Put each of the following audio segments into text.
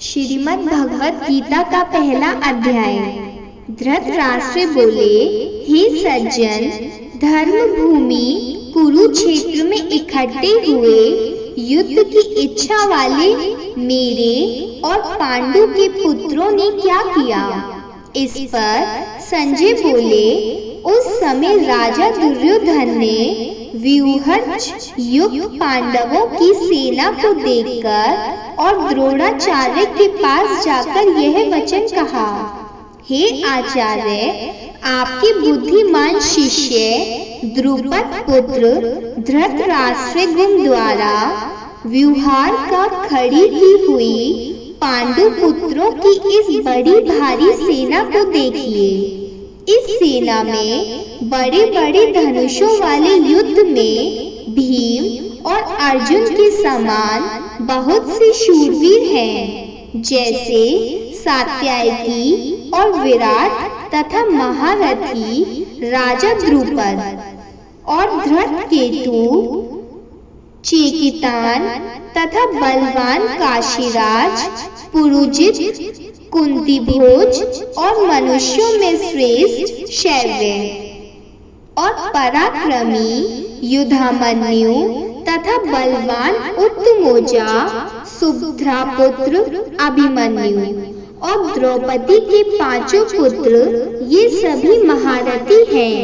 श्रीमद् भगवत गीता का पहला अध्याय। धृतराष्ट्र बोले, हे सज्जन, धर्म भूमि कुरुक्षेत्र में इकट्ठे हुए युद्ध की इच्छा वाले मेरे और पांडु के पुत्रों ने क्या किया? इस पर संजय बोले, उस समय राजा दुर्योधन ने व्यूहर्ष युक्त पांडवों की सेना को देखकर और द्रोणाचार्य के पास जाकर यह वचन कहा, हे आचार्य, आपके बुद्धिमान शिष्य द्रुपद पुत्र धृतराष्ट्र द्वारा व्यूहार का खड़ी की हुई पांडु पुत्रों की इस बड़ी भारी सेना को देखिए। इस सेना में बड़े बड़े धनुषों वाले युद्ध में भीम और अर्जुन के समान बहुत से शूरवीर हैं, जैसे सात्यायकी और विराट तथा महारथी राजा द्रुपद और धृतकेतु, चेकितान तथा बलवान काशीराज, पुरुजित, कुंतीभोज और मनुष्यों में श्रेष्ठ शैव्य और पराक्रमी युधामन्यु तथा बलवान उत्तमोजा सुभद्रापुत्र अभिमन्यु और द्रौपदी के पांचों पुत्र, ये सभी महारथी हैं।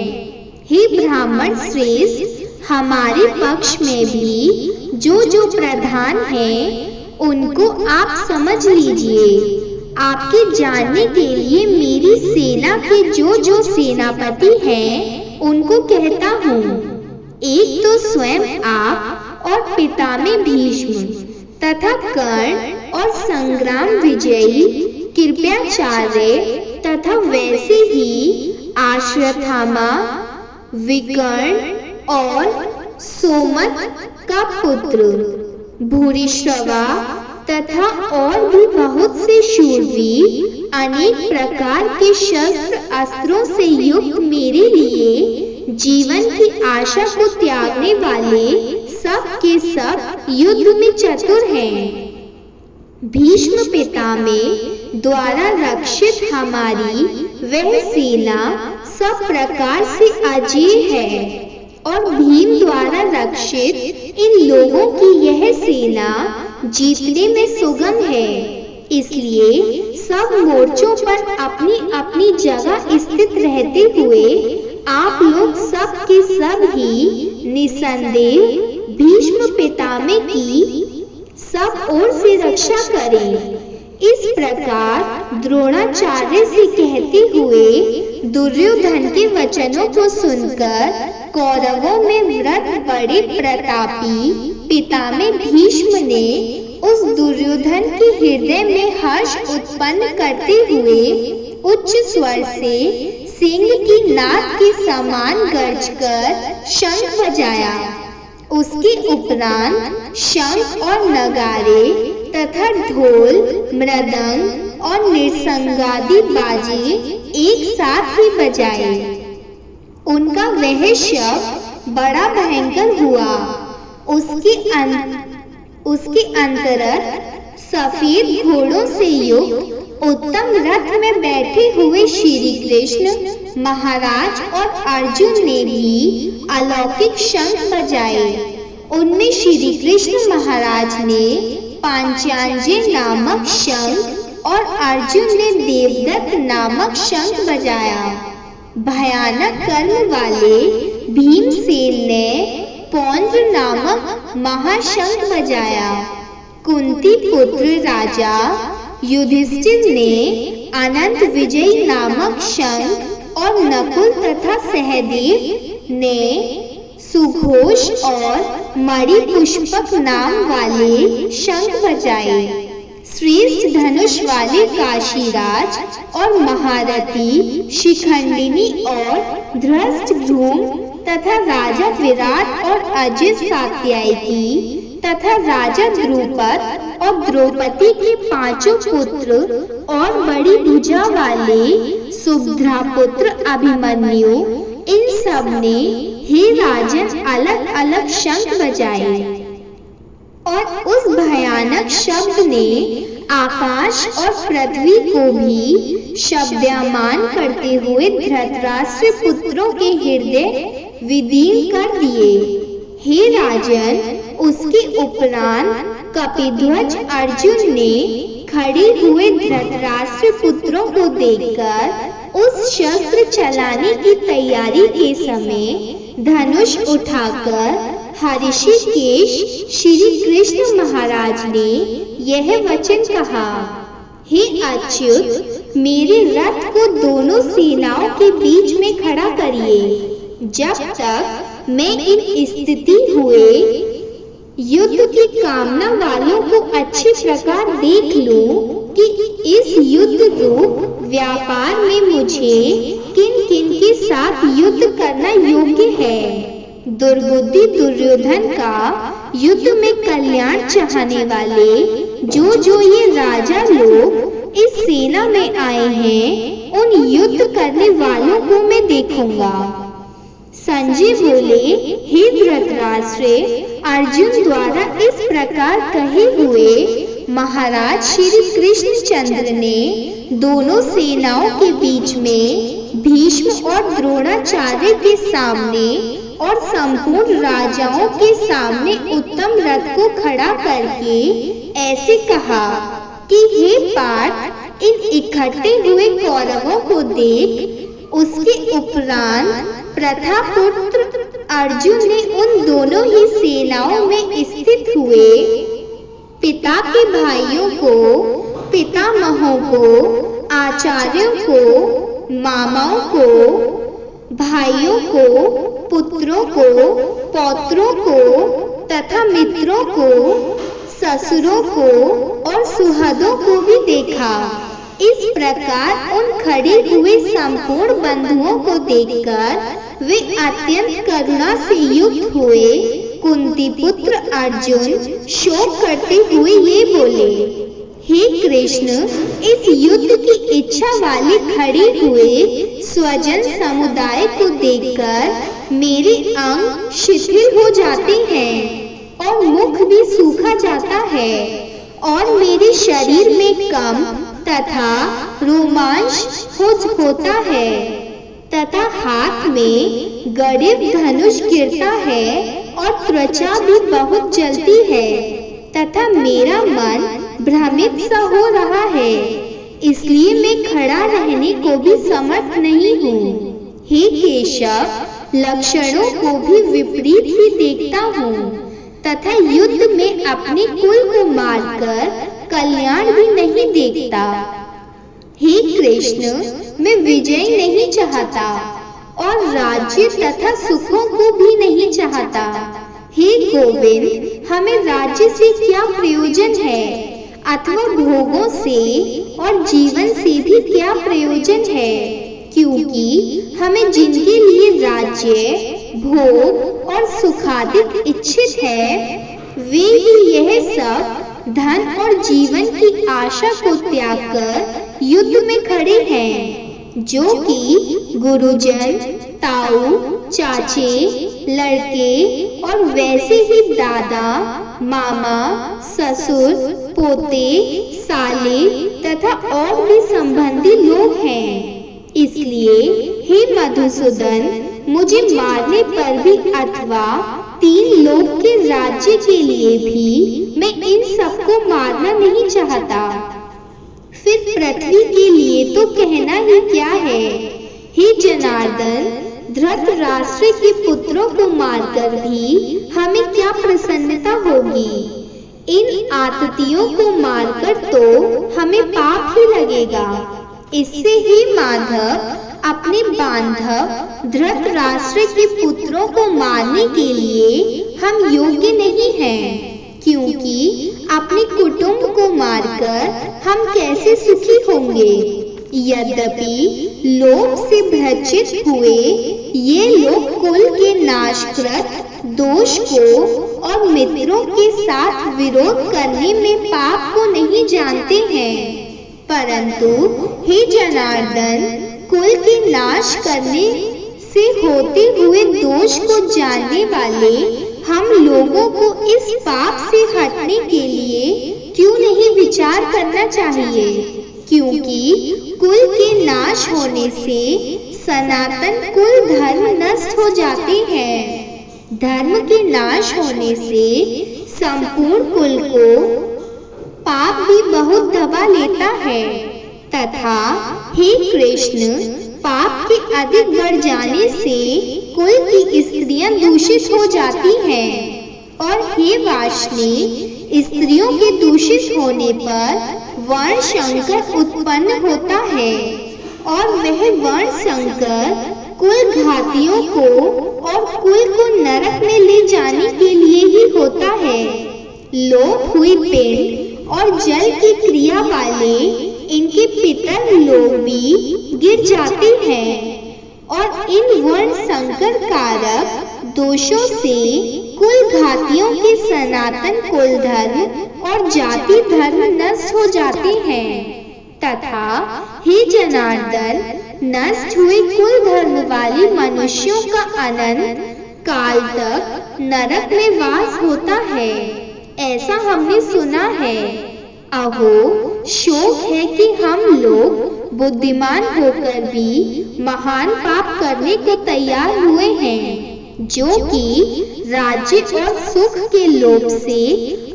हे ब्राह्मण श्रेष्ठ, हमारे पक्ष में भी जो जो प्रधान हैं उनको आप समझ लीजिए। आपके जानने के लिए मेरी सेना के जो जो सेनापति हैं उनको कहता हूँ। एक तो स्वयं आप और पितामह भीष्म तथा कर्ण और संग्राम विजयी कृपाचार्य तथा वैसे ही अश्वत्थामा, विकर्ण और सोमत का पुत्र भूरिश्रवा तथा और भी बहुत से शूरवीर अनेक प्रकार के शस्त्र अस्त्रों से युक्त मेरे लिए जीवन की आशा को त्यागने वाले सब के सब युद्ध में चतुर हैं। भीष्म पितामह द्वारा रक्षित हमारी वह सेना सब प्रकार से अजेय है और भीम द्वारा रक्षित इन लोगों की यह सेना जीतने में सुगम है। इसलिए सब मोर्चों पर अपनी अपनी जगह स्थित रहते हुए आप लोग सब के सब ही निसंदेह भीष्म पितामह की सब ओर से रक्षा करें। इस प्रकार द्रोणाचार्य से कहते हुए दुर्योधन के वचनों को सुनकर कौरवों में व्रत बड़े प्रतापी पितामह भीष्म ने उस दुर्योधन के हृदय में हर्ष उत्पन्न करते हुए उच्च स्वर से सिंह की नाक के समान गरजकर शंख बजाया। उसके उपरांत शंख और नगारे तथा ढोल, मृदंग और निरसंगादी बाजे एक साथ ही बजाए। उनका वह शब्द बड़ा भयंकर हुआ। उसके अंतरत सफेद घोड़ों से युक्त उत्तम रथ में बैठे हुए श्री कृष्ण महाराज और अर्जुन ने भी अलौकिक शंख बजाए। उनमें श्री कृष्ण महाराज ने पांचांजय नामक शंख और अर्जुन ने देवदत्त नामक शंख बजाया। भयानक कर्म वाले भीमसेन ने पौंड्र नामक महाशंख बजाया। कुंती पुत्र राजा युधिष्ठिर ने अनंत विजय नामक शंख और नकुल तथा सहदेव ने सुघोष और मणि पुष्पक नाम वाले शंख बजाए। श्रेष्ठ धनुष वाले काशीराज और महारथी शिखंडिनी और धृष्टद्युम्न तथा राजा विराट और अजय सात्यायकी तथा राजा द्रुपद और द्रौपदी के पांचों पुत्र और बड़ी भुजा वाले सुभद्रापुत्र अभिमन्यु, इन सब ने हे राजन अलग अलग शंख बजाए। और उस भयानक शब्द ने आकाश और पृथ्वी को भी शब्दमान करते हुए धृतराष्ट्र पुत्रों के हृदय विदीर्ण कर दिए। हे राजन, उसके उपरांत कपिध्वज अर्जुन ने खड़े हुए धृतराष्ट्र पुत्रों को देखकर उस शस्त्र चलाने की तैयारी के समय धनुष उठाकर हृषिकेश श्री कृष्ण महाराज ने यह वचन कहा, हे अच्युत, मेरे रथ को दोनों सेनाओं के बीच में खड़ा करिए, जब तक मैं इन स्थिति हुए युद्ध की कामना वालों को अच्छी प्रकार देख लूं कि इस युद्ध रूप व्यापार में मुझे किन किन के साथ युद्ध करना योग्य है। दुर्बुद्धि दुर्योधन का युद्ध में कल्याण चाहने वाले जो ये राजा लोग इस सेना में आए हैं, उन युद्ध करने वालों को मैं देखूंगा। संजय बोले, हे धृतराष्ट्र, अर्जुन द्वारा इस प्रकार कहे हुए महाराज श्री कृष्णचंद्र ने दोनों सेनाओं के बीच में भीष्म और द्रोणाचार्य के सामने और संपूर्ण राजाओं के सामने उत्तम रथ को खड़ा करके ऐसे कहा कि हे पार्थ, इन इकट्ठे हुए कौरवों को देख। उसके उपरांत प्रथापुत्र अर्जुन ने उन दोनों ही सेनाओं में स्थित हुए पिता के भाइयों को, पितामहों को, आचार्यों को, मामाओं को, भाइयों को, पुत्रों को, पौत्रों को तथा मित्रों को, ससुरों को और सुहदों को भी देखा। इस प्रकार उन खड़े हुए संपूर्ण बंधुओं को देखकर वे अत्यंत करुणा से युक्त हुए। कुंती पुत्र अर्जुन शोक करते हुए ये बोले, हे कृष्ण, इस युद्ध की इच्छा वाले खड़े हुए स्वजन समुदाय को देखकर मेरे अंग शिथिल हो जाते हैं और मुख भी सूखा जाता है और मेरे शरीर में कम तथा रोमांच होता है तथा हाथ में गड़िव धनुष गिरता है और त्वचा भी बहुत जलती है तथा मेरा मन भ्रमित सा हो रहा है, इसलिए मैं खड़ा रहने को भी समर्थ नहीं हूँ। हे केशव, लक्षणों को भी विपरीत ही देखता हूँ तथा युद्ध में अपने कुल को मारकर कल्याण भी नहीं देखता। हे कृष्ण, मैं विजय नहीं चाहता और राज्य तथा सुखों को भी नहीं चाहता। हे गोविंद, हमें राज्य से क्या प्रयोजन है अथवा भोगों से और जीवन से भी क्या प्रयोजन है, क्योंकि हमें जिनके लिए राज्य, भोग और सुखादिक इच्छित है, वे ही यह सब धन और जीवन की आशा को त्याग कर युद्ध में खड़े हैं, जो कि गुरुजन, ताऊ, चाचे, लड़के और वैसे ही दादा, मामा, ससुर, पोते, साले तथा और भी संबंधी लोग हैं। इसलिए हे मधुसूदन, मुझे मारने पर भी अथवा 3 लोक के राज्य के लिए भी मैं इन सबको मारना नहीं चाहता। फिर पृथ्वी के लिए तो कहना ही क्या है। हे जनार्दन, धृतराष्ट्र के पुत्रों को मारकर भी हमें क्या प्रसन्नता होगी। इन आततियों को मारकर तो हमें पाप ही लगेगा। इससे ही माधव, अपने बांधव धृतराष्ट्र के पुत्रों को मारने के लिए हम योग्य नहीं हैं, क्योंकि अपने कुटुंब को मारकर हम कैसे सुखी होंगे। यद्यपि लोभ से भ्रचित हुए ये लोग कुल के नाशकृत दोष को और मित्रों के साथ विरोध करने में पाप को नहीं जानते हैं, परंतु हे जनार्दन, कुल के नाश करने से होते हुए दोष को जानने वाले हम लोगों को इस पाप से हटने के लिए क्यों नहीं विचार करना चाहिए, क्योंकि कुल के नाश होने से सनातन कुल धर्म नष्ट हो जाते हैं। धर्म के नाश होने से संपूर्ण कुल को पाप भी बहुत दबा लेता है तथा हे कृष्ण, पाप के अधिक बढ़ जाने से कुल की स्त्रियां दूषित हो जाती हैं और हे वाष्णी, स्त्रियों के दूषित होने पर वर्ण संकर उत्पन्न होता है और वह वर्ण संकर कुल घातियों को और कुल को नरक में ले जाने के लिए ही होता है। लोप हुई पिंड और जल की क्रिया वाले इनके पितर लोग भी गिर जाते हैं और इन वर्ण संकर कारक दोषों से कुल घातियों के सनातन कुल धर्म और जाति धर्म नष्ट हो जाते हैं तथा हे जनार्दन, नष्ट हुए कुल धर्म वाले मनुष्यों का अनंत काल तक नरक में वास होता है, ऐसा हमने सुना है। अहो, शोक है कि हम लोग बुद्धिमान होकर भी महान पाप करने को तैयार हुए हैं, जो कि राज्य और सुख के लोभ से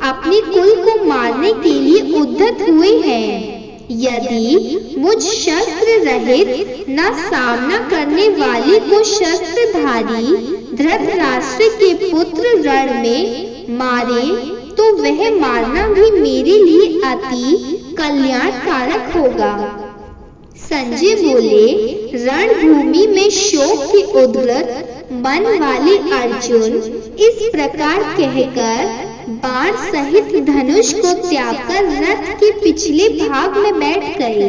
अपने कुल को मारने के लिए उद्यत हुए हैं। यदि मुझ शस्त्र रहित न सामना करने वाले को शस्त्रधारी धृतराष्ट्र के पुत्र रण में मारे तो वह मारना भी मेरे लिए अति कल्याणकारक होगा। संजय बोले, रणभूमि में शोक के उद्गत मन वाले अर्जुन इस प्रकार कहकर बाण सहित धनुष को त्याग कर रथ के पिछले भाग में बैठ गए।